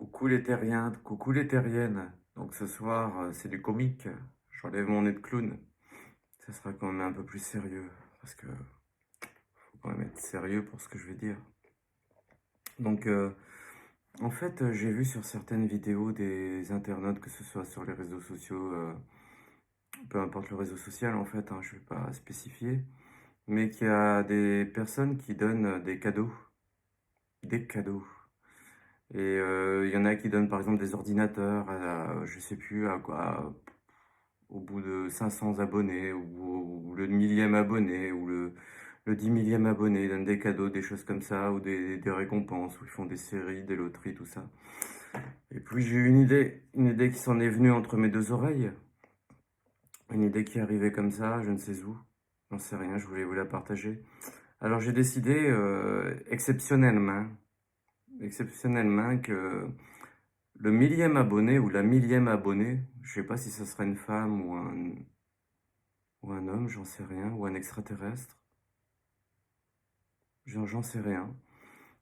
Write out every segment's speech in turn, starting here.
Coucou les terriens, coucou les terriennes. Donc ce soir, c'est du comique. J'enlève mon nez de clown. Ça sera quand même un peu plus sérieux. Parce que faut quand même être sérieux pour ce que je vais dire. Donc en fait, j'ai vu sur certaines vidéos des internautes, que ce soit sur les réseaux sociaux, peu importe le réseau social en fait, hein, je ne vais pas spécifier, mais qu'il y a des personnes qui donnent des cadeaux. Des cadeaux. Et il y en a qui donnent par exemple des ordinateurs à, je sais plus à quoi, au bout de 500 abonnés, ou le millième abonné, ou le 10 millième abonné, ils donnent des cadeaux, des choses comme ça, ou des récompenses, où ils font des séries, des loteries, tout ça. Et puis j'ai eu une idée qui s'en est venue entre mes deux oreilles, une idée qui est arrivée comme ça, je ne sais où, j'en sais rien, je voulais vous la partager. Alors j'ai décidé exceptionnellement que le millième abonné ou la millième abonnée, je sais pas si ce sera une femme ou un homme, j'en sais rien, ou un extraterrestre, j'en sais rien,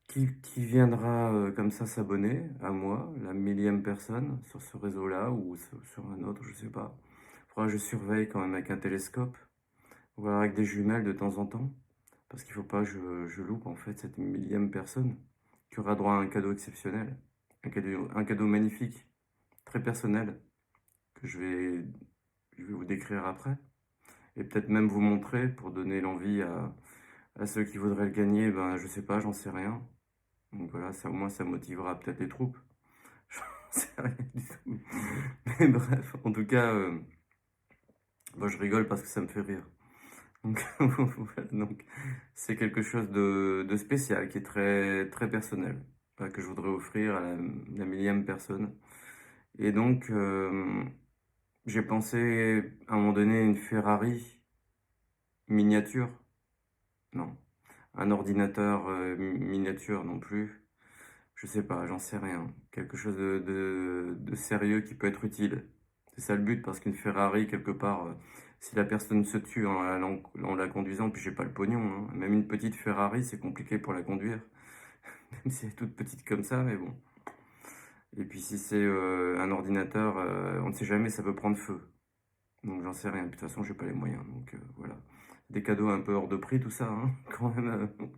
qui viendra comme ça s'abonner à moi, la millième personne, sur ce réseau-là, ou sur un autre, je sais pas. Faudra que je surveille quand même avec un télescope, ou alors avec des jumelles de temps en temps, parce qu'il faut pas que je loupe en fait cette millième personne, qui aura droit à un cadeau exceptionnel, un cadeau magnifique, très personnel, que je vais vous décrire après, et peut-être même vous montrer pour donner l'envie à ceux qui voudraient le gagner, ben je sais pas, j'en sais rien. Donc voilà, ça au moins ça motivera peut-être les troupes. J'en sais rien du tout. Mais bref, en tout cas, moi je rigole parce que ça me fait rire. Donc voilà, donc c'est quelque chose de spécial, qui est très, très personnel, que je voudrais offrir à la millième personne. Et donc, j'ai pensé à un moment donné une Ferrari miniature. Non. Un ordinateur miniature non plus. Je sais pas, j'en sais rien. Quelque chose de sérieux qui peut être utile. C'est ça le but, parce qu'une Ferrari, quelque part, si la personne se tue en la conduisant, puis j'ai pas le pognon, hein. Même une petite Ferrari, c'est compliqué pour la conduire. Même si elle est toute petite comme ça, mais bon. Et puis si c'est un ordinateur, on ne sait jamais, ça peut prendre feu. Donc j'en sais rien. Puis, de toute façon, j'ai pas les moyens. Donc voilà. Des cadeaux un peu hors de prix, tout ça, hein, quand même. Donc,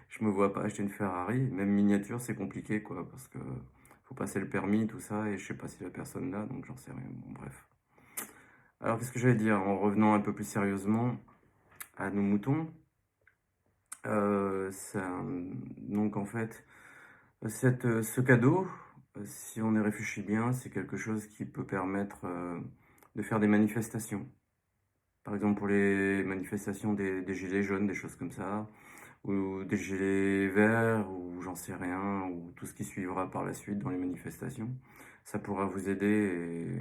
je me vois pas acheter une Ferrari. Même miniature, c'est compliqué, quoi, parce que faut passer le permis, tout ça, et je sais pas si la personne l'a, donc j'en sais rien. Bon, bref. Alors, qu'est-ce que j'allais dire en revenant un peu plus sérieusement à nos moutons. Donc en fait, ce cadeau, si on y réfléchit bien, c'est quelque chose qui peut permettre de faire des manifestations. Par exemple, pour les manifestations des gilets jaunes, des choses comme ça, ou des gilets verts, ou j'en sais rien, ou tout ce qui suivra par la suite dans les manifestations. Ça pourra vous aider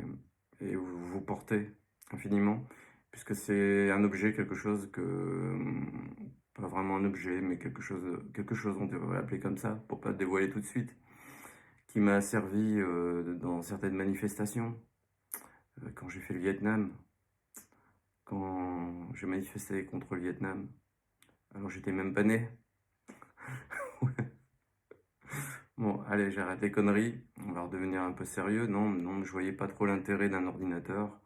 et vous porter infiniment, puisque c'est un objet, quelque chose que, pas vraiment un objet, mais quelque chose, on devrait l'appeler comme ça, pour pas le dévoiler tout de suite, qui m'a servi dans certaines manifestations, quand j'ai fait le Vietnam, quand j'ai manifesté contre le Vietnam. Alors j'étais même pas né. Bon, allez, j'arrête les conneries. On va redevenir un peu sérieux. Non, non, je voyais pas trop l'intérêt d'un ordinateur.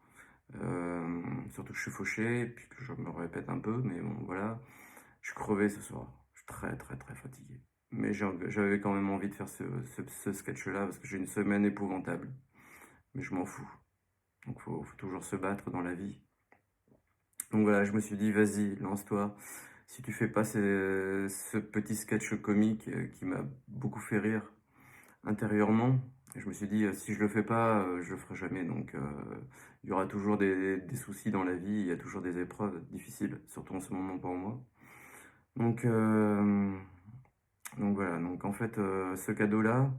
Surtout que je suis fauché, et puis que je me répète un peu, mais bon, voilà. Je suis crevé ce soir. Je suis très, très, très fatigué. Mais j'avais quand même envie de faire ce sketch-là, parce que j'ai une semaine épouvantable. Mais je m'en fous. Donc faut toujours se battre dans la vie. Donc voilà, je me suis dit, vas-y, lance-toi. Si tu fais pas ce petit sketch comique qui m'a beaucoup fait rire intérieurement, je me suis dit, si je le fais pas, je le ferai jamais. Donc il y aura toujours des soucis dans la vie, il y a toujours des épreuves difficiles, surtout en ce moment pour moi. Donc, donc voilà, donc en fait, ce cadeau-là,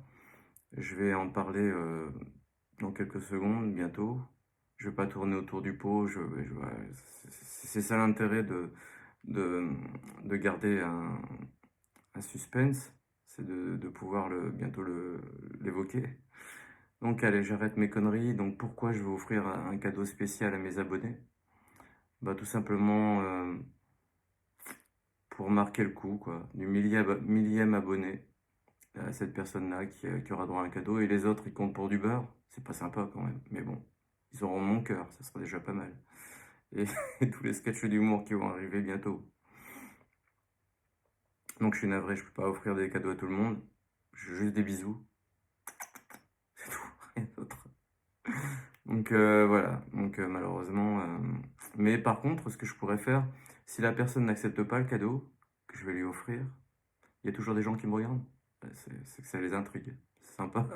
je vais en parler dans quelques secondes, bientôt. Je vais pas tourner autour du pot, voilà, c'est ça l'intérêt de, de garder un suspense, c'est de pouvoir bientôt l'évoquer. Donc allez, j'arrête mes conneries. Donc pourquoi je vais offrir un cadeau spécial à mes abonnés? Bah tout simplement pour marquer le coup, quoi, du millième abonné. à cette personne-là qui aura droit à un cadeau, et les autres, ils comptent pour du beurre. C'est pas sympa quand même, mais bon, ils auront mon cœur, ça sera déjà pas mal. Et, et tous les sketchs d'humour qui vont arriver bientôt. Donc je suis navré, je peux pas offrir des cadeaux à tout le monde. Juste des bisous, c'est tout, rien d'autre. Donc voilà, donc malheureusement. Mais par contre, ce que je pourrais faire, si la personne n'accepte pas le cadeau que je vais lui offrir, il y a toujours des gens qui me regardent. C'est que ça les intrigue. C'est sympa.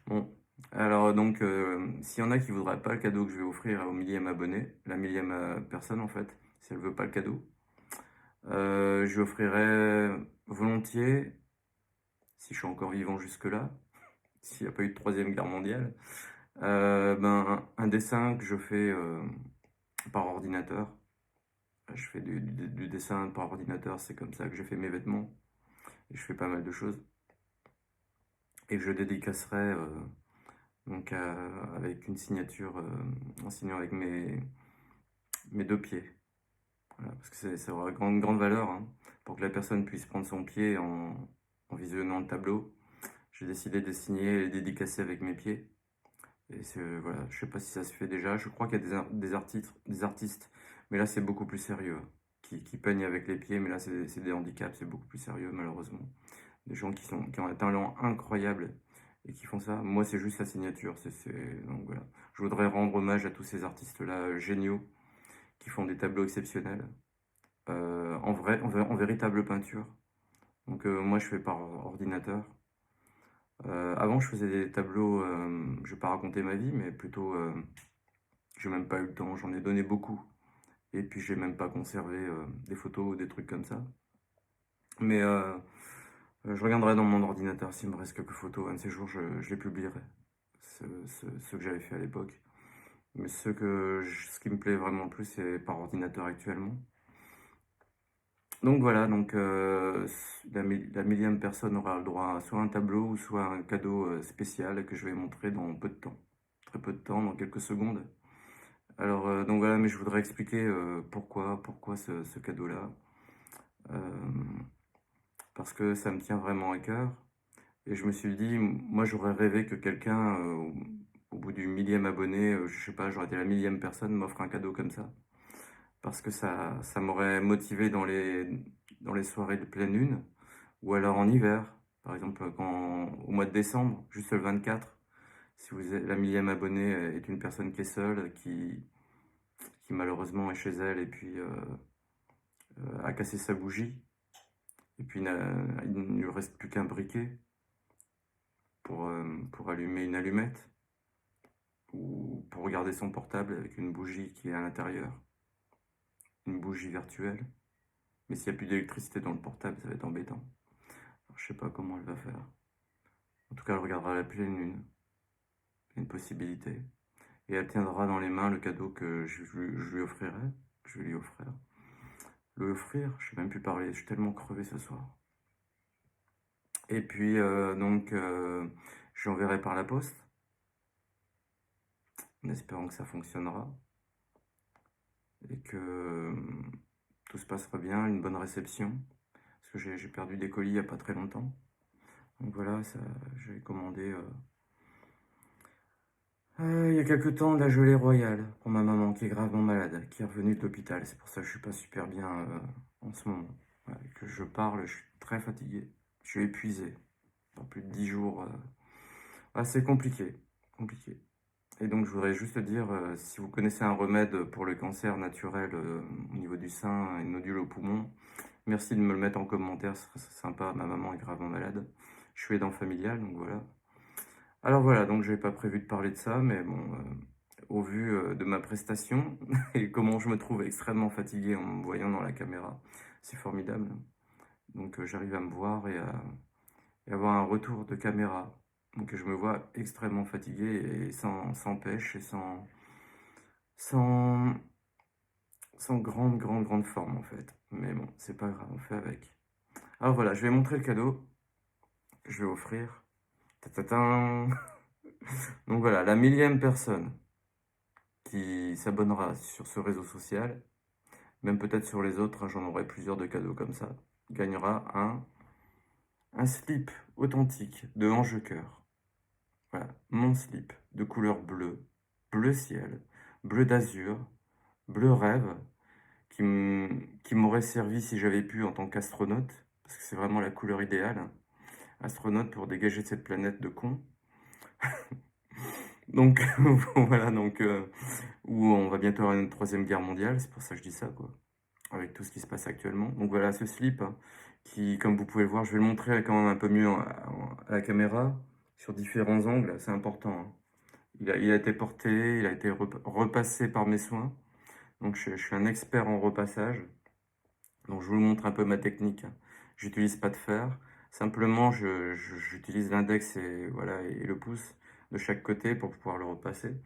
Bon, alors donc, s'il y en a qui ne voudraient pas le cadeau que je vais offrir au millième abonné, la millième personne en fait, si elle veut pas le cadeau, je lui offrirai volontiers, si je suis encore vivant jusque-là, s'il n'y a pas eu de troisième guerre mondiale, ben, un dessin que je fais par ordinateur. Je fais du dessin par ordinateur, c'est comme ça que je fais mes vêtements. Et je fais pas mal de choses. Et je dédicacerai donc avec une signature, en signant avec mes deux pieds. Voilà, parce que ça aura grande valeur, hein, pour que la personne puisse prendre son pied en visionnant le tableau. J'ai décidé de signer et dédicacer avec mes pieds. Et voilà, je sais pas si ça se fait déjà. Je crois qu'il y a des artistes, mais là c'est beaucoup plus sérieux, hein, qui peignent avec les pieds, mais là c'est des handicaps, c'est beaucoup plus sérieux malheureusement. Des gens qui ont un talent incroyable et qui font ça. Moi c'est juste la signature. Donc voilà. Je voudrais rendre hommage à tous ces artistes-là géniaux qui font des tableaux exceptionnels, en véritable peinture. Donc moi je fais par ordinateur. Avant, je faisais des tableaux, je vais pas raconter ma vie, mais plutôt, j'ai même pas eu le temps, j'en ai donné beaucoup. Et puis, j'ai même pas conservé des photos ou des trucs comme ça. Mais je regarderai dans mon ordinateur s'il me reste quelques photos. Un de ces jours, je les publierai, ceux que j'avais fait à l'époque. Mais ce qui me plaît vraiment le plus, c'est par ordinateur actuellement. Donc voilà, donc la millième personne aura le droit à soit un tableau ou soit un cadeau spécial que je vais montrer dans peu de temps. Très peu de temps, dans quelques secondes. Alors, donc voilà, mais je voudrais expliquer pourquoi ce cadeau-là. Euh, Parce que ça me tient vraiment à cœur. Et je me suis dit, moi j'aurais rêvé que quelqu'un, au bout du millième abonné, je sais pas, j'aurais été la millième personne, m'offre un cadeau comme ça. Parce que ça m'aurait motivé dans les soirées de pleine lune, ou alors en hiver, par exemple au mois de décembre, juste le 24, si vous êtes la millième abonnée est une personne qui est seule, qui malheureusement est chez elle et puis a cassé sa bougie, et puis il ne lui reste plus qu'un briquet pour allumer une allumette, ou pour regarder son portable avec une bougie qui est à l'intérieur, une bougie virtuelle. Mais s'il n'y a plus d'électricité dans le portable, ça va être embêtant. Alors, je sais pas comment elle va faire. En tout cas, elle regardera la pleine lune. C'est une possibilité. Et elle tiendra dans les mains le cadeau que je lui offrirai. Que je vais lui offrir. Lui offrir, je sais même plus parler. Je suis tellement crevé ce soir. Et puis, donc, je l'enverrai par la poste, en espérant que ça fonctionnera. Et que tout se passera bien, une bonne réception. Parce que j'ai perdu des colis il n'y a pas très longtemps. Donc voilà, j'ai commandé il y a quelques temps de la gelée royale pour ma maman qui est gravement malade, qui est revenue de l'hôpital. C'est pour ça que je suis pas super bien en ce moment. Voilà, que je parle, je suis très fatigué. Je suis épuisé. Dans plus de 10 jours. C'est compliqué. Compliqué. Et donc je voudrais juste dire, si vous connaissez un remède pour le cancer naturel au niveau du sein et nodule au poumon, merci de me le mettre en commentaire, ce serait sympa. Ma maman est gravement malade. Je suis aidant familial, donc voilà. Alors voilà, donc je n'avais pas prévu de parler de ça, mais bon, au vu de ma prestation et comment je me trouve extrêmement fatigué en me voyant dans la caméra, c'est formidable. Donc j'arrive à me voir et avoir un retour de caméra. Donc je me vois extrêmement fatigué et sans pêche et sans, sans grande forme en fait. Mais bon, c'est pas grave, on fait avec. Alors voilà, je vais montrer le cadeau que je vais offrir. Ta-ta-tan. Donc voilà, la millième personne qui s'abonnera sur ce réseau social, même peut-être sur les autres, hein, j'en aurai plusieurs de cadeaux comme ça, gagnera un Un slip authentique de Ange-Cœur. Voilà, mon slip de couleur bleue, bleu ciel, bleu d'azur, bleu rêve, qui m'aurait servi si j'avais pu en tant qu'astronaute, parce que c'est vraiment la couleur idéale, hein. Astronaute pour dégager de cette planète de cons. Donc voilà, donc où on va bientôt avoir une troisième guerre mondiale, c'est pour ça que je dis ça, quoi, avec tout ce qui se passe actuellement. Donc voilà, ce slip, hein, qui, comme vous pouvez le voir, je vais le montrer quand même un peu mieux à la caméra, sur différents angles, c'est important, hein. Il a été porté, il a été repassé par mes soins. Donc je suis un expert en repassage. Donc je vous montre un peu ma technique. J'utilise pas de fer. Simplement, j'utilise l'index et, voilà, et le pouce de chaque côté pour pouvoir le repasser.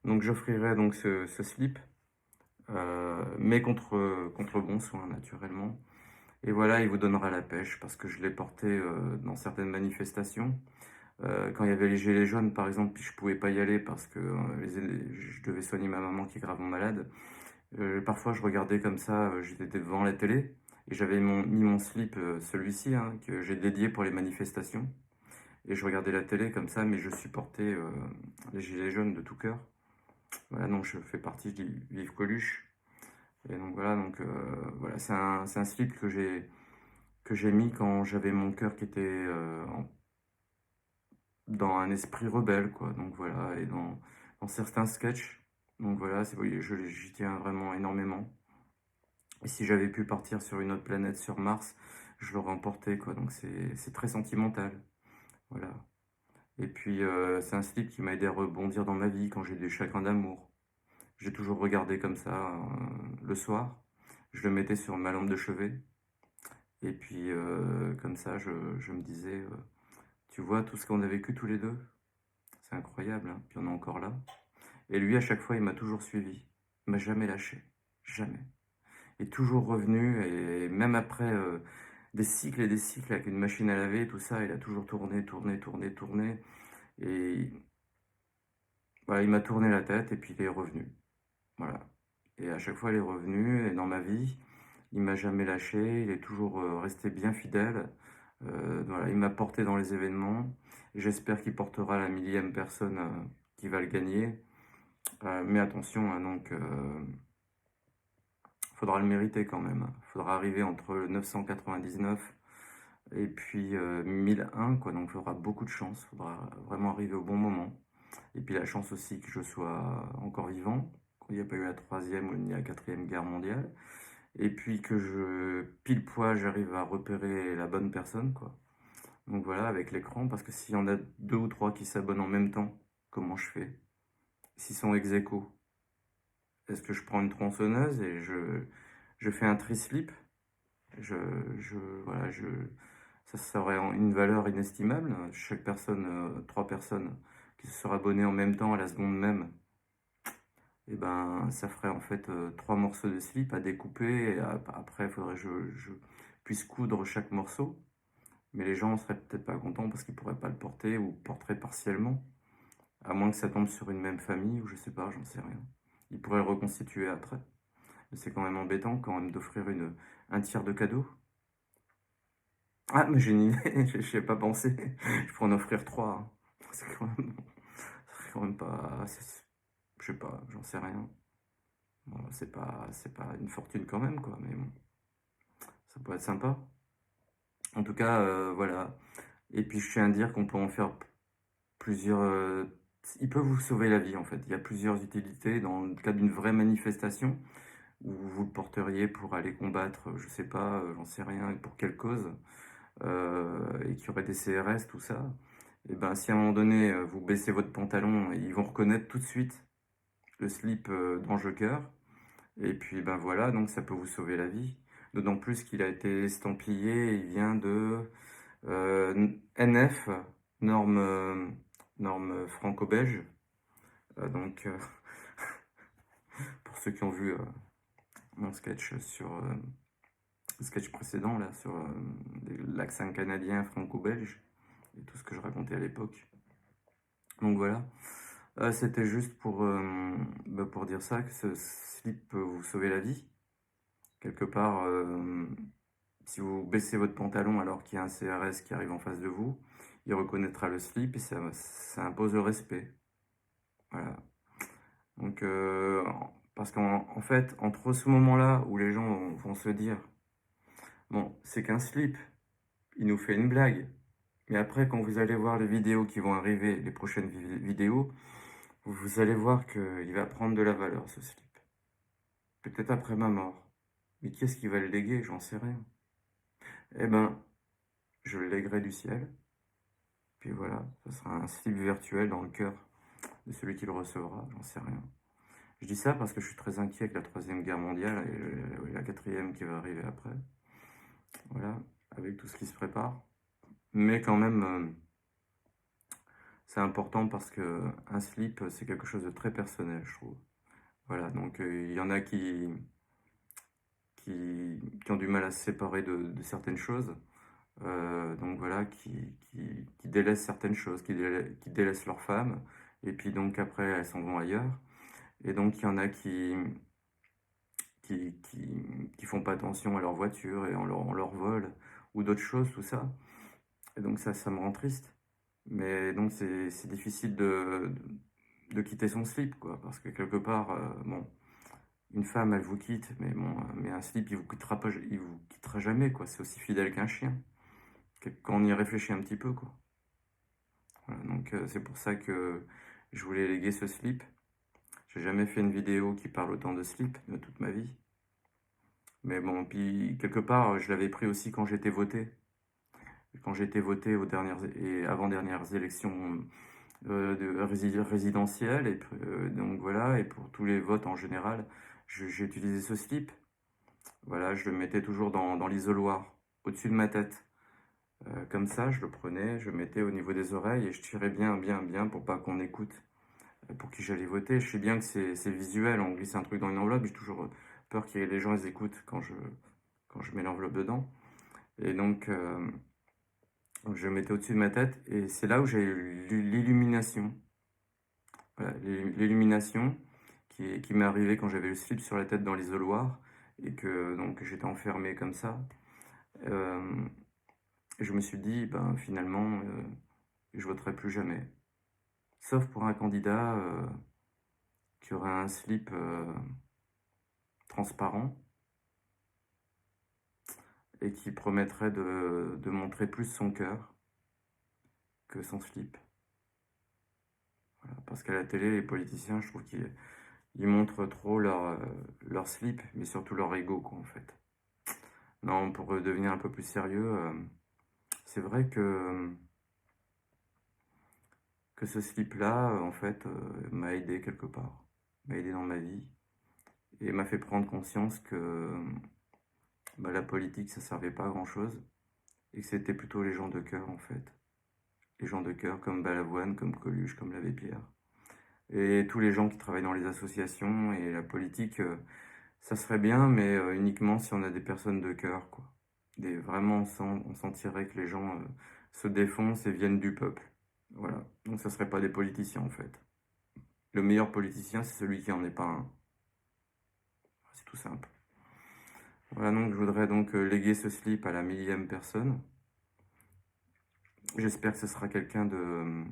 Donc j'offrirai donc ce slip, mais contre bon soin naturellement. Et voilà, il vous donnera la pêche parce que je l'ai porté dans certaines manifestations. Quand il y avait les gilets jaunes, par exemple, puis je pouvais pas y aller parce que je devais soigner ma maman qui est gravement malade. Parfois, je regardais comme ça, j'étais devant la télé et j'avais mis mon slip, celui-ci, hein, que j'ai dédié pour les manifestations. Et je regardais la télé comme ça, mais je supportais les gilets jaunes de tout cœur. Voilà, donc je fais partie du Vive Coluche. Et donc voilà, voilà, c'est un slip que j'ai mis quand j'avais mon cœur qui était dans un esprit rebelle, quoi. Donc voilà, et dans certains sketchs. Donc voilà, oui, j'y tiens vraiment énormément. Et si j'avais pu partir sur une autre planète, sur Mars, je l'aurais emporté, quoi. Donc c'est très sentimental. Voilà. Et puis c'est un slip qui m'a aidé à rebondir dans ma vie quand j'ai des chagrins d'amour. J'ai toujours regardé comme ça le soir. Je le mettais sur ma lampe de chevet. Et puis comme ça, je me disais, tu vois tout ce qu'on a vécu tous les deux? C'est incroyable, hein. Puis on est encore là. Et lui, à chaque fois, il m'a toujours suivi. Il m'a jamais lâché. Jamais. Il est toujours revenu, et même après des cycles et des cycles avec une machine à laver et tout ça, il a toujours tourné, tourné, tourné, tourné. Et voilà, il m'a tourné la tête et puis il est revenu. Voilà. Et à chaque fois, il est revenu. Et dans ma vie, il m'a jamais lâché. Il est toujours resté bien fidèle. Voilà, il m'a porté dans les événements. J'espère qu'il portera la millième personne qui va le gagner. Mais attention, hein, donc, faudra le mériter quand même. Faudra arriver entre le 999 et puis 1001, quoi. Donc, il faudra beaucoup de chance. Faudra vraiment arriver au bon moment. Et puis, la chance aussi que je sois encore vivant, qu'il n'y a pas eu la troisième ou ni la quatrième guerre mondiale. Et puis que pile poil, j'arrive à repérer la bonne personne, quoi. Donc voilà, avec l'écran, parce que s'il y en a deux ou trois qui s'abonnent en même temps, comment je fais? S'ils sont ex aequo, est-ce que je prends une tronçonneuse et je fais un tri-slip? je, voilà, ça serait une valeur inestimable. Chaque personne, trois personnes qui se seraient abonnées en même temps à la seconde même, et ben ça ferait en fait trois morceaux de slip à découper. Et après, il faudrait que je puisse coudre chaque morceau. Mais les gens seraient peut-être pas contents parce qu'ils pourraient pas le porter ou porteraient partiellement. À moins que ça tombe sur une même famille ou je sais pas, j'en sais rien. Ils pourraient le reconstituer après. Mais c'est quand même embêtant quand même d'offrir un tiers de cadeau. Ah, mais j'ai une idée, j'y ai pas pensé. Je pourrais en offrir trois, hein. C'est quand même pas. Je sais pas, j'en sais rien. Bon, c'est pas une fortune quand même, quoi. Mais bon, ça pourrait être sympa. En tout cas, voilà. Et puis je tiens à dire qu'on peut en faire plusieurs. Il peut vous sauver la vie en fait. Il y a plusieurs utilités dans le cas d'une vraie manifestation où vous le porteriez pour aller combattre, je sais pas, j'en sais rien, pour quelle cause, et qu'il y aurait des CRS, tout ça. Et ben si à un moment donné vous baissez votre pantalon, ils vont reconnaître tout de suite le slip d'Ange-Cœur. Et puis ben voilà, donc ça peut vous sauver la vie. D'autant plus qu'il a été estampillé, il vient de NF, norme, norme franco-belge. Donc, pour ceux qui ont vu mon sketch le sketch précédent, là, sur l'accent canadien franco-belge, et tout ce que je racontais à l'époque. Donc voilà. C'était juste pour dire ça, que ce slip peut vous sauver la vie. Quelque part, Si vous baissez votre pantalon alors qu'il y a un CRS qui arrive en face de vous, il reconnaîtra le slip et ça impose le respect. Voilà. Donc, parce qu'en fait, entre ce moment-là où les gens vont se dire, bon, c'est qu'un slip, il nous fait une blague. Mais après, quand vous allez voir les vidéos qui vont arriver, les prochaines vidéos, vous allez voir qu'il va prendre de la valeur, ce slip. Peut-être après ma mort. Mais qui est-ce qui va le léguer? J'en sais rien. Eh ben, je le léguerai du ciel. Puis voilà, ce sera un slip virtuel dans le cœur de celui qui le recevra, j'en sais rien. Je dis ça parce que je suis très inquiet avec la Troisième Guerre mondiale et la quatrième qui va arriver après. Voilà, avec tout ce qui se prépare. Mais quand même, c'est important parce que un slip, c'est quelque chose de très personnel, je trouve. Voilà, donc il y en a qui ont du mal à se séparer de certaines choses. Donc voilà, qui délaissent certaines choses, qui délaissent leurs femmes, et puis donc après elles s'en vont ailleurs. Et donc il y en a qui font pas attention à leur voiture et on leur vole, ou d'autres choses, tout ça. Et donc ça me rend triste. Mais donc c'est difficile de quitter son slip, quoi, parce que quelque part, bon, une femme, elle vous quitte, mais bon, mais un slip, il vous quittera pas, il vous quittera jamais, quoi. C'est aussi fidèle qu'un chien, quand on y réfléchit un petit peu, quoi. Voilà, donc c'est pour ça que je voulais léguer ce slip. J'ai jamais fait une vidéo qui parle autant de slip de toute ma vie. Mais bon, puis quelque part, je l'avais pris aussi quand j'étais voté. Quand j'ai été voté aux dernières et avant-dernières élections résidentielles, et donc voilà, et pour tous les votes en général, j'ai utilisé ce slip. Voilà, je le mettais toujours dans l'isoloir, au-dessus de ma tête. Comme ça, je le prenais, je le mettais au niveau des oreilles et je tirais bien, bien, bien pour pas qu'on écoute pour qui j'allais voter. Je sais bien que c'est visuel, on glisse un truc dans une enveloppe, j'ai toujours peur que les gens les écoutent quand je mets l'enveloppe dedans. Et donc, je le mettais au-dessus de ma tête et c'est là où j'ai eu l'illumination. Voilà, l'illumination qui m'est arrivée quand j'avais le slip sur la tête dans l'isoloir et que donc j'étais enfermé comme ça. Euh, et je me suis dit, ben finalement, je voterai plus jamais. Sauf pour un candidat qui aurait un slip transparent et qui promettrait de montrer plus son cœur que son slip. Voilà. Parce qu'à la télé, les politiciens, je trouve qu'ils montrent trop leur slip, mais surtout leur ego, quoi, en fait. Non, pour devenir un peu plus sérieux, c'est vrai que ce slip-là, en fait, m'a aidé quelque part. M'a aidé dans ma vie et m'a fait prendre conscience que bah, la politique, ça servait pas à grand-chose et que c'était plutôt les gens de cœur, en fait. Les gens de cœur comme Balavoine, comme Coluche, comme l'Abbé Pierre. Et tous les gens qui travaillent dans les associations et la politique, ça serait bien, mais uniquement si on a des personnes de cœur, quoi. Vraiment, on sentirait que les gens se défoncent et viennent du peuple. Voilà. Donc ça serait pas des politiciens, en fait. Le meilleur politicien, c'est celui qui en est pas un. C'est tout simple. Voilà, donc je voudrais donc léguer ce slip à la millième personne. J'espère que ce sera quelqu'un de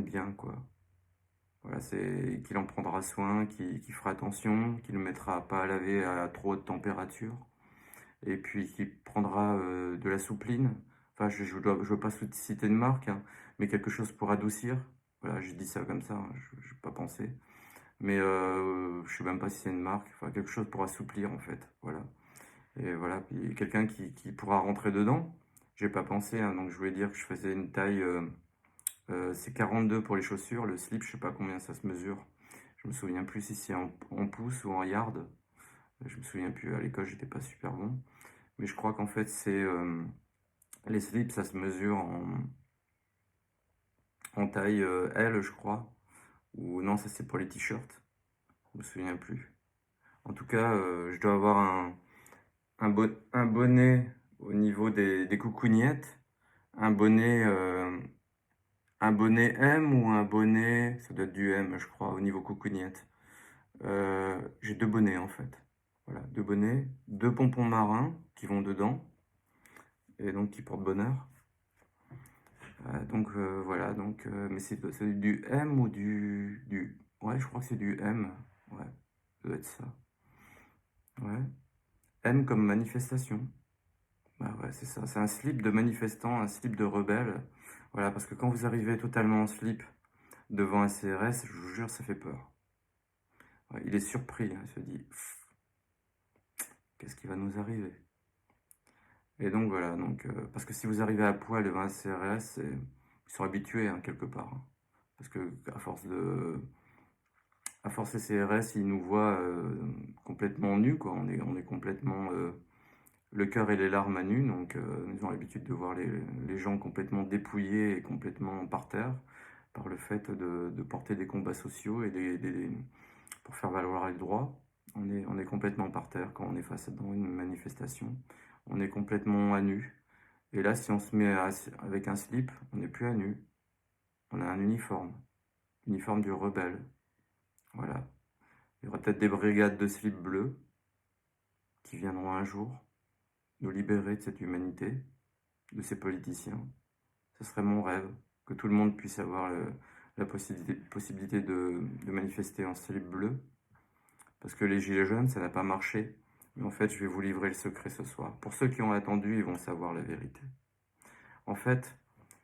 bien, quoi. Voilà, c'est qu'il en prendra soin, qu'il fera attention, qu'il ne mettra pas à laver à trop haute température, et puis qu'il prendra de la soupline. Enfin, je veux pas citer de marque, hein, mais quelque chose pour adoucir. Voilà, je dis ça comme ça, hein, je n'ai pas pensé. Mais je sais même pas si c'est une marque. Enfin, quelque chose pour assouplir, en fait. Voilà. Et voilà, puis quelqu'un qui pourra rentrer dedans. J'ai pas pensé, hein, donc je voulais dire que je faisais une taille. C'est 42 pour les chaussures. Le slip, je sais pas combien ça se mesure. Je me souviens plus si c'est en pouces ou en yard. Je me souviens plus. À l'école, j'étais pas super bon. Mais je crois qu'en fait, c'est les slips, ça se mesure en taille L, je crois. Ou non, ça c'est pour les t-shirts. Je me souviens plus. En tout cas, je dois avoir un bonnet au niveau des coucougnettes. Un bonnet, euh, un bonnet M ou un bonnet, ça doit être du M, je crois, au niveau coucougnettes. J'ai deux bonnets en fait. Voilà, 2 bonnets, 2 pompons marins qui vont dedans et donc qui portent bonheur. Voilà, mais c'est du M ou du... Ouais, je crois que c'est du M. Ouais, ça doit être ça. Ouais. M comme manifestation. Bah ouais, c'est ça. C'est un slip de manifestant, un slip de rebelle. Voilà, parce que quand vous arrivez totalement en slip devant un CRS, je vous jure, ça fait peur. Ouais, il est surpris, hein, il se dit, qu'est-ce qui va nous arriver? Et donc voilà, parce que si vous arrivez à poil devant un CRS, ils sont habitués hein, quelque part. Hein. Parce que à force des CRS, ils nous voient complètement nus, quoi. On est complètement le cœur et les larmes à nu, donc ils ont l'habitude de voir les gens complètement dépouillés et complètement par terre par le fait de porter des combats sociaux et pour faire valoir les droits. On est complètement par terre quand on est face à dans une manifestation. On est complètement à nu. Et là, si on se met avec un slip, on n'est plus à nu. On a un uniforme. Uniforme du rebelle. Voilà. Il y aura peut-être des brigades de slips bleus qui viendront un jour nous libérer de cette humanité, de ces politiciens. Ce serait mon rêve, que tout le monde puisse avoir la possibilité de manifester en slip bleu. Parce que les gilets jaunes, ça n'a pas marché. Mais en fait, je vais vous livrer le secret ce soir. Pour ceux qui ont attendu, ils vont savoir la vérité. En fait,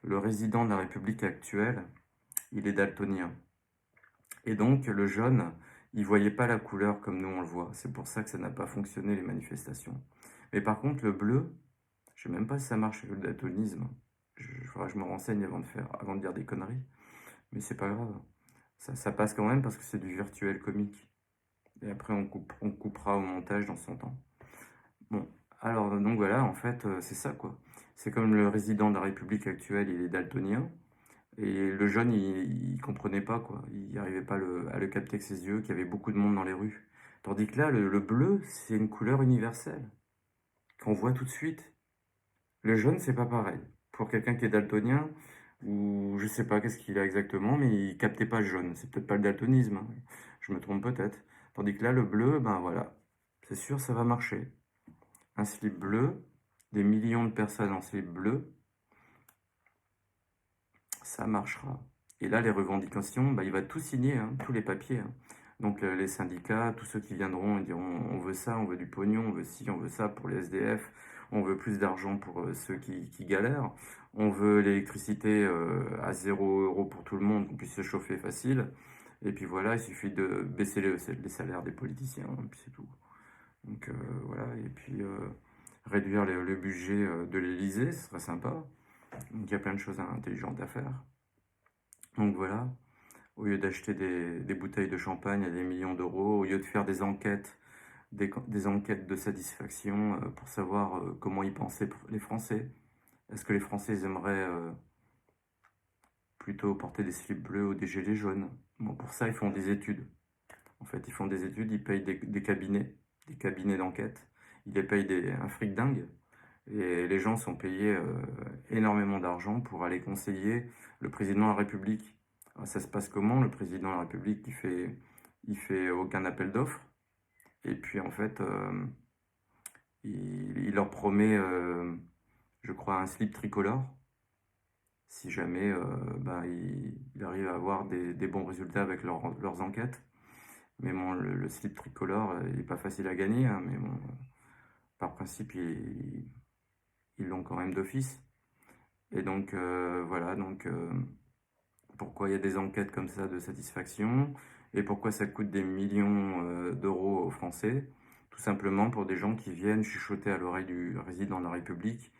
le résident de la République actuelle, il est daltonien. Et donc, le jaune, il voyait pas la couleur comme nous on le voit. C'est pour ça que ça n'a pas fonctionné, les manifestations. Mais par contre, le bleu, je sais même pas si ça marche avec le daltonisme. Faudra que je me renseigne avant de dire des conneries. Mais c'est pas grave. Ça passe quand même parce que c'est du virtuel comique. Et après, on coupera au montage dans son temps. Bon, alors donc voilà, en fait, c'est ça quoi. C'est comme le résident de la République actuelle, il est daltonien. Et le jeune, il comprenait pas quoi. Il n'arrivait pas à le capter avec ses yeux, qu'il y avait beaucoup de monde dans les rues. Tandis que là, le bleu, c'est une couleur universelle qu'on voit tout de suite. Le jaune, c'est pas pareil. Pour quelqu'un qui est daltonien, ou je sais pas qu'est-ce qu'il a exactement, mais il captait pas le jaune. C'est peut-être pas le daltonisme, hein. Je me trompe peut-être. Tandis que là, le bleu, ben voilà, c'est sûr, ça va marcher. Un slip bleu, des millions de personnes en slip bleu, ça marchera. Et là, les revendications, bah, il va tout signer, hein, tous les papiers. Hein. Donc les syndicats, tous ceux qui viendront, ils diront on veut ça, on veut du pognon, on veut ci, on veut ça pour les SDF, on veut plus d'argent pour ceux qui galèrent, on veut l'électricité à 0 € pour tout le monde, qu'on puisse se chauffer facile. Et puis voilà, il suffit de baisser les salaires des politiciens, et puis c'est tout. Donc voilà, et puis réduire le budget de l'Élysée, ce serait sympa. Donc il y a plein de choses intelligentes à faire. Donc voilà, au lieu d'acheter des bouteilles de champagne à des millions d'euros, au lieu de faire des enquêtes, des enquêtes de satisfaction pour savoir comment ils pensaient les Français. Est-ce que les Français aimeraient plutôt porter des slips bleus ou des gilets jaunes? Bon, pour ça, ils font des études. En fait, ils font des études, ils payent des cabinets d'enquête. Ils les payent un fric dingue. Et les gens sont payés énormément d'argent pour aller conseiller le président de la République. Alors, ça se passe comment? Le président de la République, il fait aucun appel d'offres. Et puis en fait, il leur promet, je crois, un slip tricolore. Si jamais ben, il arrive à avoir des bons résultats avec leurs enquêtes. Mais bon, le slip tricolore, il n'est pas facile à gagner. Hein, mais bon, par principe, ils l'ont quand même d'office. Et donc voilà, pourquoi il y a des enquêtes comme ça de satisfaction et pourquoi ça coûte des millions d'euros aux Français. Tout simplement pour des gens qui viennent chuchoter à l'oreille du résident de la République.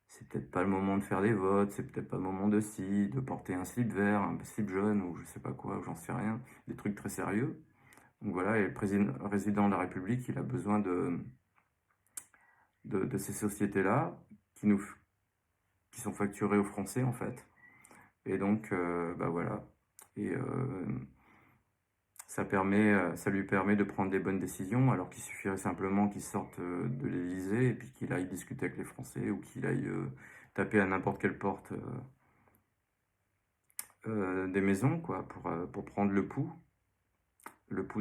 C'est peut-être pas le moment de faire des votes, c'est peut-être pas le moment de porter un slip vert, un slip jaune ou je sais pas quoi, j'en sais rien, des trucs très sérieux. Donc voilà, et le résident de la République, il a besoin de ces sociétés-là qui sont facturées aux Français en fait. Et donc, bah voilà. Et ça lui permet de prendre des bonnes décisions, alors qu'il suffirait simplement qu'il sorte de l'Élysée et puis qu'il aille discuter avec les Français ou qu'il aille taper à n'importe quelle porte des maisons, quoi, pour prendre le pouls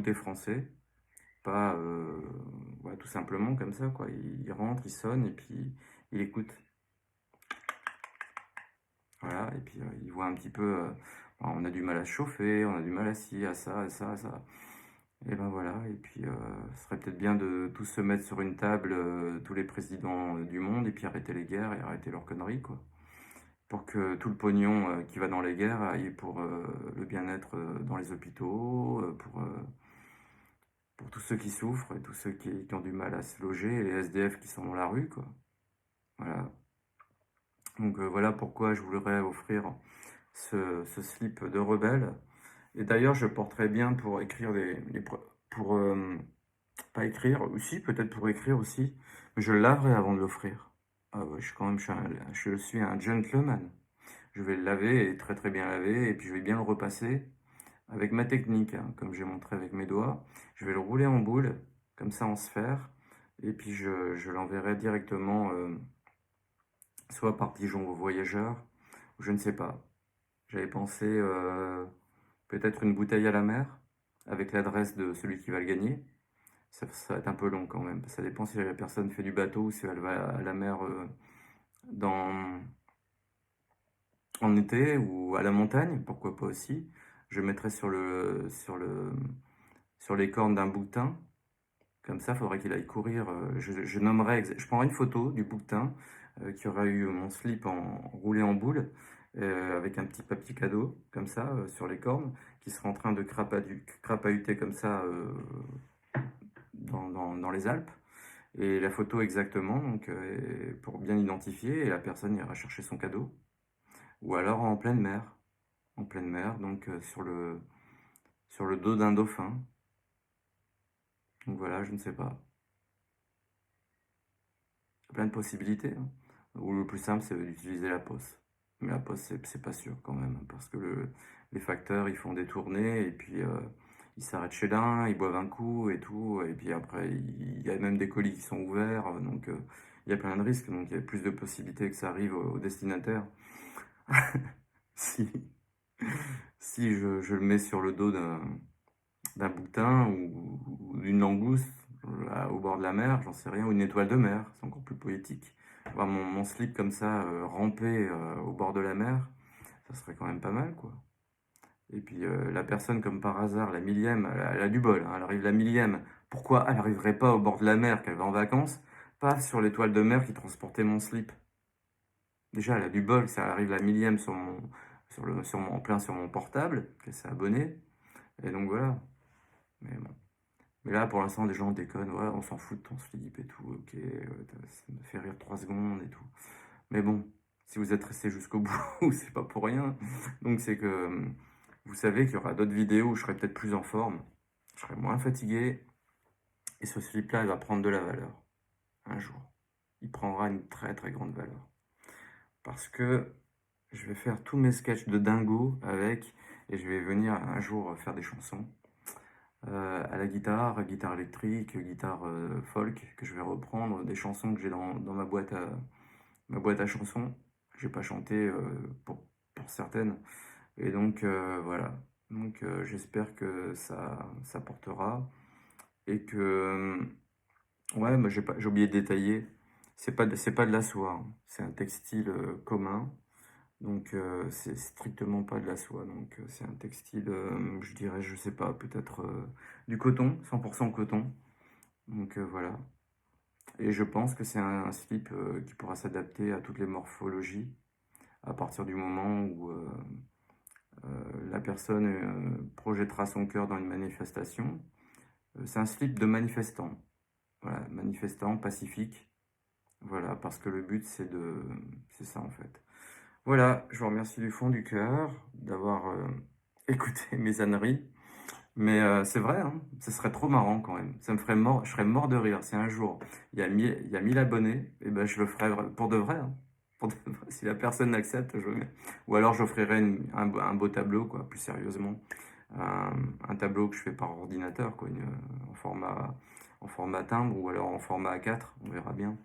des Français pas, ouais, tout simplement comme ça, quoi. Il rentre, il sonne et puis il écoute. Voilà, et puis il voit un petit peu, bah, on a du mal à se chauffer, on a du mal à ci, à ça, à ça, à ça. Et ben voilà, et puis ce serait peut-être bien de tous se mettre sur une table, tous les présidents du monde, et puis arrêter les guerres et arrêter leurs conneries, quoi. Pour que tout le pognon qui va dans les guerres aille pour le bien-être dans les hôpitaux, pour tous ceux qui souffrent et tous ceux qui ont du mal à se loger, et les SDF qui sont dans la rue, quoi. Voilà. Donc voilà pourquoi je voudrais offrir ce slip de rebelle. Et d'ailleurs, je porterais bien pour écrire pour pas écrire, aussi, peut-être pour écrire aussi, mais je le laverai avant de l'offrir. Ah ouais, je suis un gentleman. Je vais le laver, et très très bien laver, et puis je vais bien le repasser avec ma technique, hein, comme j'ai montré avec mes doigts. Je vais le rouler en boule, comme ça en sphère, et puis je l'enverrai directement, soit par pigeon voyageur, ou je ne sais pas. J'avais pensé peut-être une bouteille à la mer, avec l'adresse de celui qui va le gagner. Ça va être un peu long quand même. Ça dépend si la personne fait du bateau ou si elle va à la mer dans, en été ou à la montagne, pourquoi pas aussi. Je mettrai sur les cornes d'un bouquetin. Comme ça, il faudrait qu'il aille courir. Je nommerai, je prendrai une photo du bouquetin qui aura eu mon slip roulé en boule avec un petit papier cadeau, comme ça, sur les cornes, qui sera en train de crapahuter comme ça dans les Alpes. Et la photo exactement, donc pour bien identifier, et la personne ira chercher son cadeau. Ou alors en pleine mer, donc sur le dos d'un dauphin. Donc voilà, je ne sais pas. Plein de possibilités, hein. Ou le plus simple, c'est d'utiliser la poste. Mais la poste, c'est pas sûr quand même, parce que les facteurs, ils font des tournées, et puis ils s'arrêtent chez l'un, ils boivent un coup et tout, et puis après, il y a même des colis qui sont ouverts, donc il y a plein de risques, donc il y a plus de possibilités que ça arrive au destinataire. Si, si je le mets sur le dos d'un boutin ou d'une langouste au bord de la mer, j'en sais rien, ou une étoile de mer, c'est encore plus poétique. Voir mon slip comme ça, ramper au bord de la mer, ça serait quand même pas mal, quoi. Et puis la personne, comme par hasard, la millième, elle a du bol, hein, elle arrive la millième. Pourquoi elle n'arriverait pas au bord de la mer, qu'elle va en vacances, pas sur l'étoile de mer qui transportait mon slip? Déjà, elle a du bol, ça arrive la millième en plein sur mon portable, qu'elle s'est abonnée. Et donc voilà. Mais bon. Mais là, pour l'instant, les gens déconnent. Ouais, on s'en fout de ton slip et tout. Ok, ça me fait rire 3 secondes et tout. Mais bon, si vous êtes resté jusqu'au bout, c'est pas pour rien. Donc c'est que vous savez qu'il y aura d'autres vidéos où je serai peut-être plus en forme. Je serai moins fatigué. Et ce slip-là, il va prendre de la valeur. Un jour. Il prendra une très très grande valeur. Parce que je vais faire tous mes sketchs de dingo avec. Et je vais venir un jour faire des chansons. À la guitare électrique, guitare folk, que je vais reprendre, des chansons que j'ai dans ma boîte à chansons, que j'ai pas chanté pour certaines. Et donc voilà. Donc j'espère que ça portera. Et que ouais, mais j'ai oublié de détailler. C'est pas de la soie, hein. C'est un textile commun. Donc c'est strictement pas de la soie. Donc c'est un textile, je dirais, je sais pas, peut-être du coton, 100% coton. Donc voilà. Et je pense que c'est un slip qui pourra s'adapter à toutes les morphologies à partir du moment où la personne projettera son cœur dans une manifestation. C'est un slip de manifestant. Voilà, manifestant pacifique. Voilà, parce que le but c'est ça en fait. Voilà, je vous remercie du fond du cœur d'avoir écouté mes âneries. Mais c'est vrai, hein, ce serait trop marrant quand même. Ça me ferait mort, je serais mort de rire. Si un jour il y a 1000 abonnés, et ben je le ferai pour de vrai, hein. Pour de vrai. Si la personne l'accepte, ou alors j'offrirai un beau tableau, quoi, plus sérieusement. Un, un tableau que je fais par ordinateur, quoi, en format timbre ou alors en format A4, on verra bien.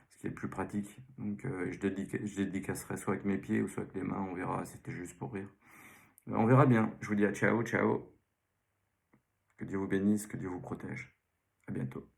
Ce qui est plus pratique. Donc je dédicacerai soit avec mes pieds ou soit avec les mains, on verra, c'était juste pour rire. On verra bien. Je vous dis à ciao, ciao. Que Dieu vous bénisse, que Dieu vous protège. À bientôt.